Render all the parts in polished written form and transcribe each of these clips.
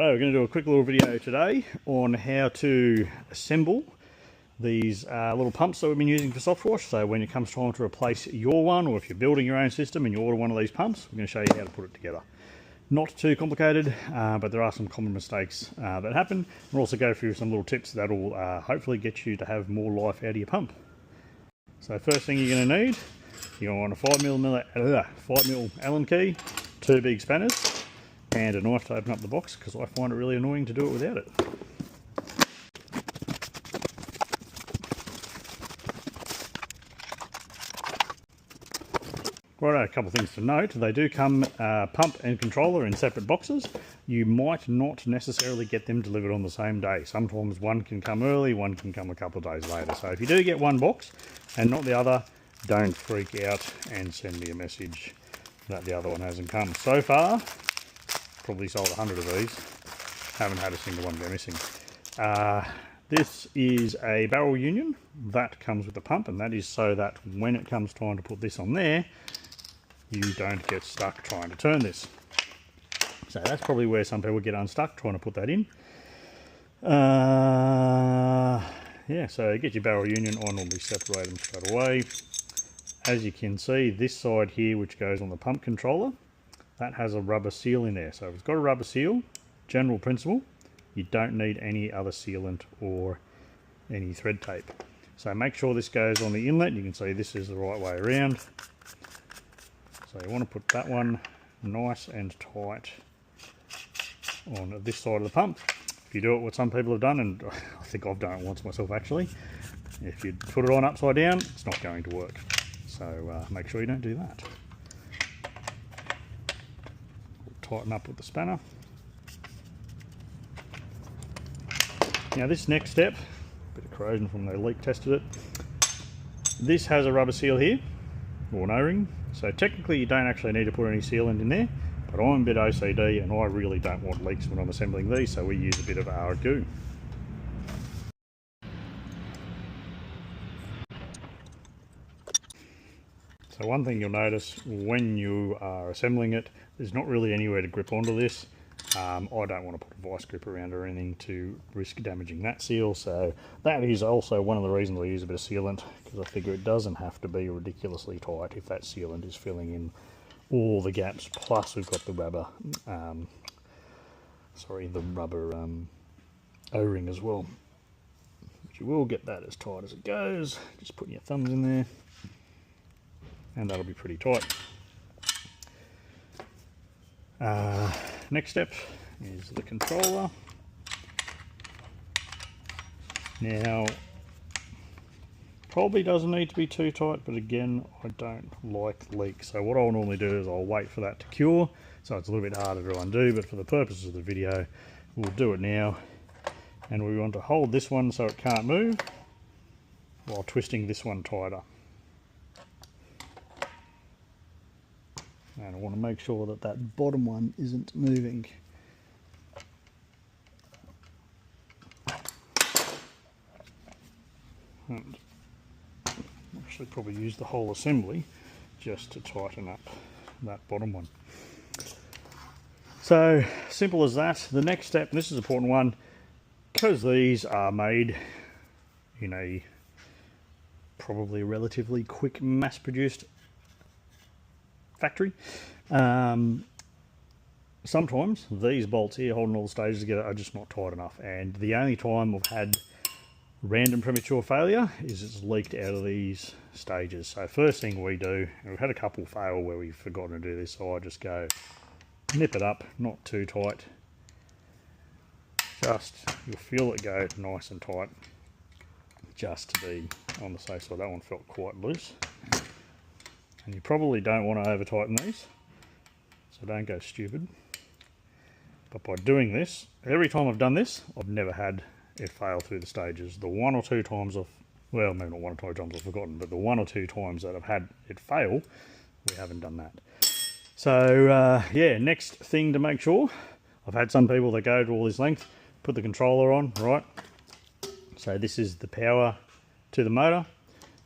Righto, we're going to do a quick little video today on how to assemble these little pumps that we've been using for Softwash. So when it comes time to replace your one, or if you're building your own system and you order one of these pumps, we're going to show you how to put it together. Not too complicated, but there are some common mistakes that happen. We'll also go through some little tips that will hopefully get you to have more life out of your pump. So first thing you're going to need, you're going to want a 5mm Allen key, 2 big spanners, and a knife to open up the box, because I find it really annoying to do it without it. Right, a couple of things to note. They do come pump and controller in separate boxes. You might not necessarily get them delivered on the same day. Sometimes one can come early, one can come a couple of days later. So if you do get one box and not the other, don't freak out and send me a message that the other one hasn't come. So far, probably sold 100 of these. Haven't had a single one go missing. This is a barrel union that comes with the pump, and that is so that when it comes time to put this on there, you don't get stuck trying to turn this. So that's probably where some people get unstuck trying to put that in. Yeah, so get your barrel union on, normally separate them straight away. As you can see, this side here, which goes on the pump controller, that has a rubber seal in there. So if it's got a rubber seal, general principle, you don't need any other sealant or any thread tape. So make sure this goes on the inlet. You can see this is the right way around. So you want to put that one nice and tight on this side of the pump. If you do it what some people have done, and I think I've done it once myself actually, if you put it on upside down, it's not going to work. So make sure you don't do that. Tighten up with the spanner. Now this next step, a bit of corrosion from the leak tested it. This has a rubber seal here, or an O-ring. So technically you don't actually need to put any sealant in there, but I'm a bit OCD and I really don't want leaks when I'm assembling these, so we use a bit of goo. So one thing you'll notice when you are assembling it, there's not really anywhere to grip onto this. I don't want to put a vice grip around or anything to risk damaging that seal, so that is also one of the reasons I use a bit of sealant, because I figure it doesn't have to be ridiculously tight if that sealant is filling in all the gaps. Plus we've got the rubber, O-ring as well. But you will get that as tight as it goes. Just putting your thumbs in there, and that'll be pretty tight. Next step is the controller. Now, probably doesn't need to be too tight, but again, I don't like leaks. So what I'll normally do is I'll wait for that to cure, so it's a little bit harder to undo, but for the purposes of the video, we'll do it now. And we want to hold this one so it can't move, while twisting this one tighter. And I want to make sure that that bottom one isn't moving. And actually probably use the whole assembly just to tighten up that bottom one. So simple as that. The next step, and this is an important one, because these are made in a probably relatively quick mass-produced factory. Sometimes these bolts here holding all the stages together are just not tight enough, and the only time I've had random premature failure is it's leaked out of these stages. So first thing we do, and we've had a couple fail where we've forgotten to do this, so I just go nip it up, not too tight, just, you'll feel it go nice and tight, just to be on the safe side. That one felt quite loose. And you probably don't want to over tighten these, so don't go stupid. But by doing this, every time I've done this, I've never had it fail through the stages. The one or two times well, maybe not one or two times I've forgotten, but the one or two times that I've had it fail, we haven't done that. So yeah, next thing to make sure, I've had some people that go to all this length, put the controller on, right? So this is the power to the motor,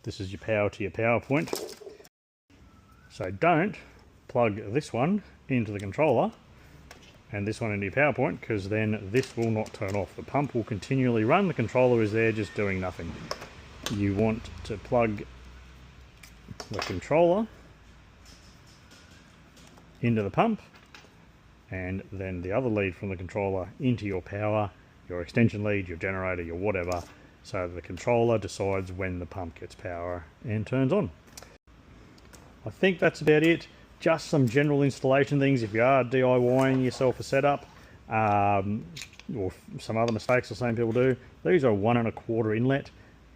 this is your power to your power point. So don't plug this one into the controller and this one into your power point, because then this will not turn off. The pump will continually run, the controller is there just doing nothing. You want to plug the controller into the pump, and then the other lead from the controller into your power, your extension lead, your generator, your whatever, so the controller decides when the pump gets power and turns on. I think that's about it. Just some general installation things if you are DIYing yourself a setup, or some other mistakes the same people do. These are 1 1/4 inlet.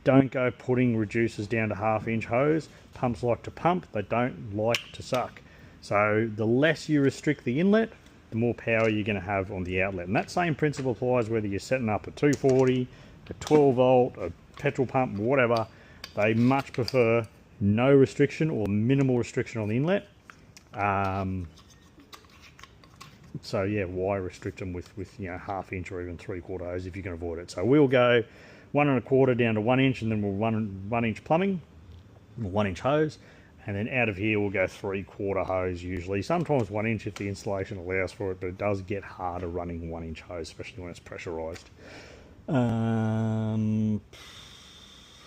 Don't go putting reducers down to 1/2 inch hose. Pumps like to pump, they don't like to suck. So the less you restrict the inlet, the more power you're going to have on the outlet. And that same principle applies whether you're setting up a 240, a 12 volt, a petrol pump, whatever. They much prefer no restriction or minimal restriction on the inlet. So yeah, why restrict them with 1/2 inch or even 3/4 hose if you can avoid it? So we'll go 1 1/4 down to 1 inch, and then we'll 1 inch plumbing, 1 inch hose, and then out of here we'll go 3/4 hose usually. Sometimes 1 inch if the installation allows for it, but it does get harder running 1 inch hose, especially when it's pressurized.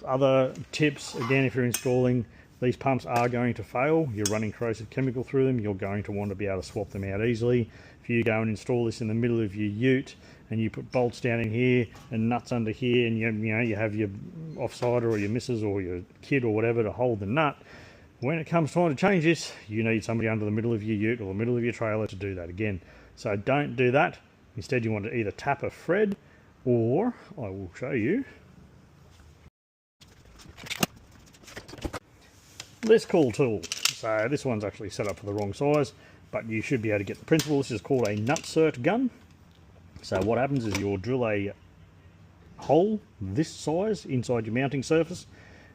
Other tips, again, if you're installing, these pumps are going to fail. You're running corrosive chemical through them. You're going to want to be able to swap them out easily. If you go and install this in the middle of your ute and you put bolts down in here and nuts under here, and you have your offsider or your missus or your kid or whatever to hold the nut, when it comes time to change this, you need somebody under the middle of your ute or the middle of your trailer to do that again. So don't do that. Instead, you want to either tap a thread, or I will show you this cool tool. So this one's actually set up for the wrong size, but you should be able to get the principle. This is called a nutsert gun. So what happens is you'll drill a hole this size inside your mounting surface.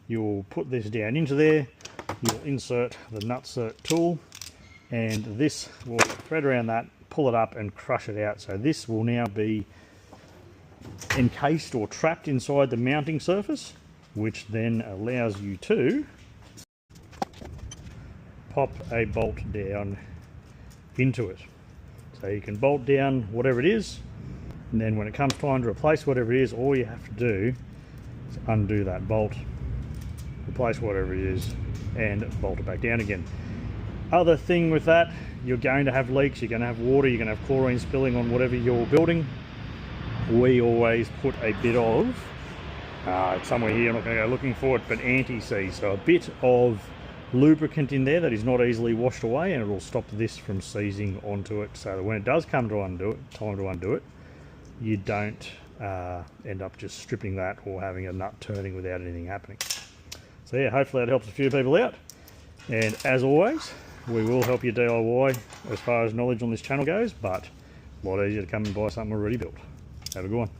You'll put this down into there. You'll insert the nutsert tool, and this will thread around that, pull it up and crush it out. So this will now be encased or trapped inside the mounting surface, which then allows you to pop a bolt down into it. So you can bolt down whatever it is, and then when it comes time to replace whatever it is, all you have to do is undo that bolt, replace whatever it is, and bolt it back down again. Other thing with that, you're going to have leaks, you're going to have water, you're going to have chlorine spilling on whatever you're building. We always put a bit of, it's somewhere here, I'm not going to go looking for it, but anti-seize, so a bit of lubricant in there that is not easily washed away, and it will stop this from seizing onto it, so that when it does come to undo it, time to undo it, you don't end up just stripping that or having a nut turning without anything happening. So yeah, hopefully that helps a few people out, and as always, we will help you DIY as far as knowledge on this channel goes, but a lot easier to come and buy something already built. Have a good one.